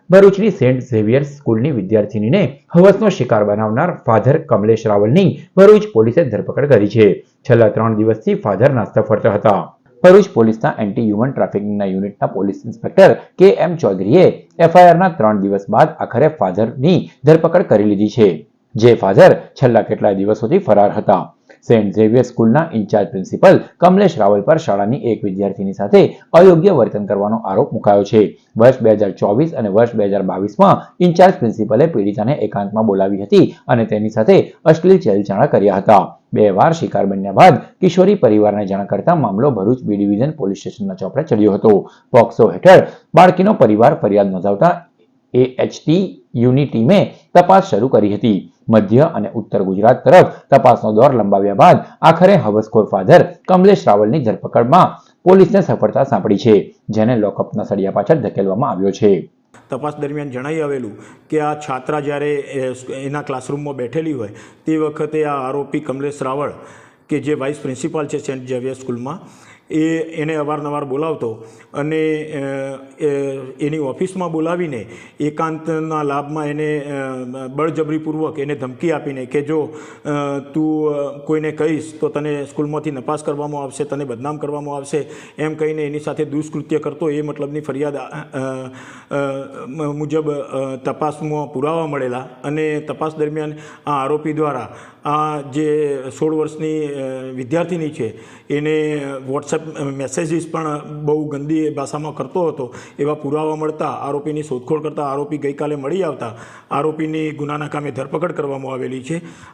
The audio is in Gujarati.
ભરૂચની સેન્ટ ઝેવિયર્સ સ્કૂલની વિદ્યાર્થીનીને હવસનો શિકાર બનાવનાર ફાધર કમલેશ રાવલની ભરૂચ પોલીસે ધરપકડ કરી છે. છેલ્લા 3 દિવસથી ફાધર નાસ્તા ફરતા હતા. ભરૂચ પોલીસના એન્ટી હ્યુમન ટ્રાફિકિંગના યુનિટના પોલીસ ઇન્સ્પેક્ટર કે.એમ. ચૌધરીએ એફઆઈઆરના 3 દિવસ બાદ આખરે ફાધરની ધરપકડ કરી લીધી છે, જે ફાધર છેલ્લા કેટલાય દિવસોથી ફરાર હતા. સેન્ટ ઝેવિયર સ્કૂલના ઇન્ચાર્જ પ્રિન્સિપલ કમલેશ રાવલ પર શાળાની એક વિદ્યાર્થીની સાથે અયોગ્ય વર્તન કરવાનો આરોપ મુકાયો છે. વર્ષ 2024 અને વર્ષ 2022માં ઇન્ચાર્જ પ્રિન્સિપલે પીડિતાને એકાંતમાં બોલાવી હતી અને તેની સાથે અશ્લીલ ચેલચાણા કર્યા હતા. 2 વાર શિકાર બન્યા બાદ કિશોરી પરિવારને જાણ કરતા મામલો ભરૂચ બી ડિવિઝન પોલીસ સ્ટેશનના ચોપડે ચડ્યો હતો. પોક્સો હેઠળ બાળકીનો પરિવાર ફરિયાદ નોંધાવતા AHT યુની ટીમે તપાસ શરૂ કરી હતી. મધ્ય અને ઉત્તર ગુજરાત તરફ તપાસનો દોર લંબાવ્યા બાદ આખરે હવસખોર ફાધર કમલેશ રાવલની ધરપકડમાં પોલીસને સફળતા સાંપડી છે, જેને લોકઅપના સળિયા પાછળ ધકેલવામાં આવ્યો છે. તપાસ દરમિયાન જણાઈ આવેલું કે આ છાત્રા જ્યારે એના ક્લાસરૂમમાં બેઠેલી હોય તે વખતે આ આરોપી કમલેશ રાવળ કે જે વાઇસ પ્રિન્સિપાલ છે સેન્ટ ઝેવિયર સ્કૂલમાં, એને અવારનવાર બોલાવતો અને એની ઓફિસમાં બોલાવીને એકાંતના લાભમાં એને બળજબરીપૂર્વક એને ધમકી આપીને કે જો તું કોઈને કહીશ તો તને સ્કૂલમાંથી નપાસ કરવામાં આવશે, તને બદનામ કરવામાં આવશે, એમ કહીને એની સાથે દુષ્કૃત્ય કરતો એ મતલબની ફરિયાદ મુજબ તપાસમાં પુરાવા મળેલા અને તપાસ દરમિયાન આ આરોપી દ્વારા આ જે 16 વર્ષની વિદ્યાર્થીની છે એને વોટ્સએપ મેસેજીસ પણ બહુ ગંદી ભાષામાં કરતો હતો. એવા પુરાવા મળતા આરોપીની શોધખોળ કરતા આરોપી ગઈકાલે મળી આવતા આરોપીની ગુનાના કામે ધરપકડ કરવામાં આવેલી છે.